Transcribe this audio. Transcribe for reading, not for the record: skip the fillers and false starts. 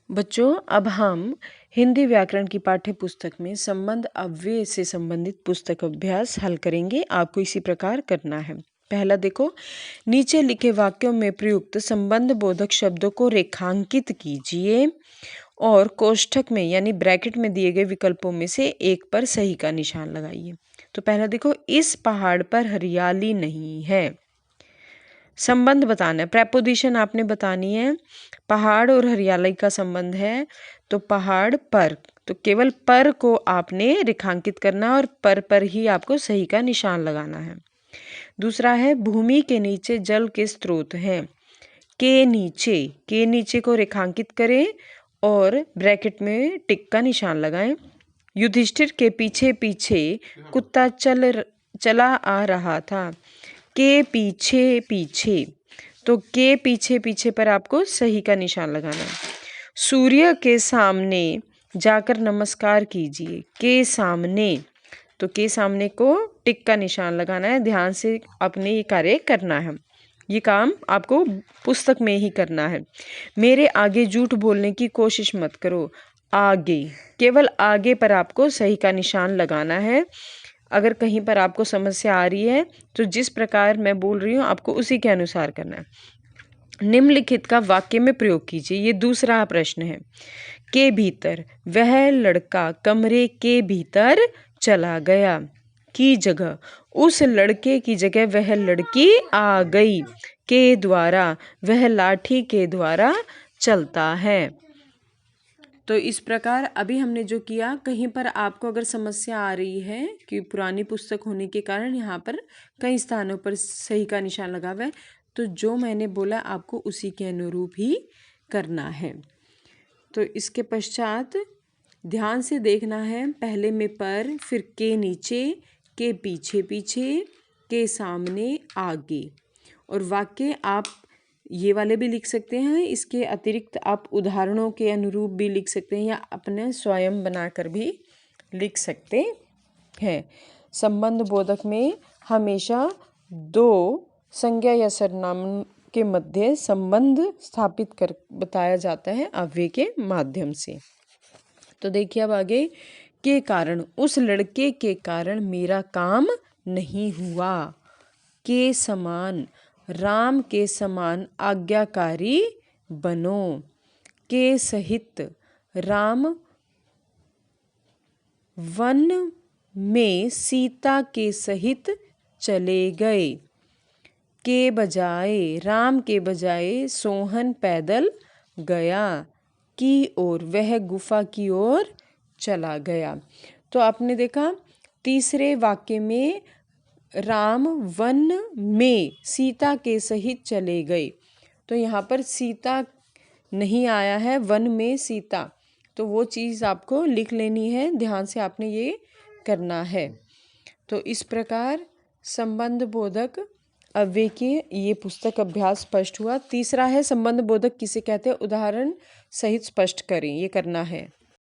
बच्चों, अब हम हिंदी व्याकरण की पाठ्य पुस्तक में संबंध अव्यय से संबंधित पुस्तक अभ्यास हल करेंगे। आपको इसी प्रकार करना है। पहला देखो, नीचे लिखे वाक्यों में प्रयुक्त संबंध बोधक शब्दों को रेखांकित कीजिए और कोष्ठक में यानी ब्रैकेट में दिए गए विकल्पों में से एक पर सही का निशान लगाइए। तो पहला देखो, इस पहाड़ पर हरियाली नहीं है। संबंध बताना है, प्रेपोजिशन आपने बतानी है। पहाड़ और हरियाली का संबंध है तो पहाड़ पर, तो केवल पर को आपने रेखांकित करना और पर ही आपको सही का निशान लगाना है। दूसरा है, भूमि के नीचे जल के स्रोत हैं। के नीचे को रेखांकित करें और ब्रैकेट में टिक का निशान लगाएं। युधिष्ठिर के पीछे पीछे कुत्ता चला आ रहा था। के पीछे पीछे, तो के पीछे पीछे पर आपको सही का निशान लगाना है। सूर्य के सामने जाकर नमस्कार कीजिए। के सामने, तो के सामने को टिक का निशान लगाना है। ध्यान से अपने ये कार्य करना है। ये काम आपको पुस्तक में ही करना है। मेरे आगे झूठ बोलने की कोशिश मत करो। आगे, केवल आगे पर आपको सही का निशान लगाना है। अगर कहीं पर आपको समस्या आ रही है तो जिस प्रकार मैं बोल रही हूँ आपको उसी के अनुसार करना है। निम्नलिखित का वाक्य में प्रयोग कीजिए। ये दूसरा प्रश्न है। के भीतर, वह लड़का कमरे के भीतर चला गया। की जगह, उस लड़के की जगह वह लड़की आ गई। के द्वारा, वह लाठी के द्वारा चलता है। तो इस प्रकार अभी हमने जो किया, कहीं पर आपको अगर समस्या आ रही है कि पुरानी पुस्तक होने के कारण यहाँ पर कई स्थानों पर सही का निशान लगा हुआ है, तो जो मैंने बोला आपको उसी के अनुरूप ही करना है। तो इसके पश्चात ध्यान से देखना है। पहले में पर, फिर के नीचे, के पीछे पीछे, के सामने, आगे। और वाक्य आप ये वाले भी लिख सकते हैं। इसके अतिरिक्त आप उदाहरणों के अनुरूप भी लिख सकते हैं या अपने स्वयं बनाकर भी लिख सकते हैं। संबंध बोधक में हमेशा दो संज्ञा या सर्वनाम के मध्य संबंध स्थापित कर बताया जाता है अव्यय के माध्यम से। तो देखिए अब आगे, के कारण, उस लड़के के कारण मेरा काम नहीं हुआ। के समान, राम के समान आज्ञाकारी बनो। के सहित, राम वन में सीता के सहित चले गए। के बजाय, राम के बजाय सोहन पैदल गया। की ओर, वह गुफा की ओर चला गया। तो आपने देखा तीसरे वाक्य में राम वन में सीता के सहित चले गए, तो यहाँ पर सीता नहीं आया है, वन में सीता, तो वो चीज़ आपको लिख लेनी है। ध्यान से आपने ये करना है। तो इस प्रकार संबंध बोधक अव्यय के ये पुस्तक अभ्यास स्पष्ट हुआ। तीसरा है, संबंध बोधक किसे कहते हैं, उदाहरण सहित स्पष्ट करें। ये करना है।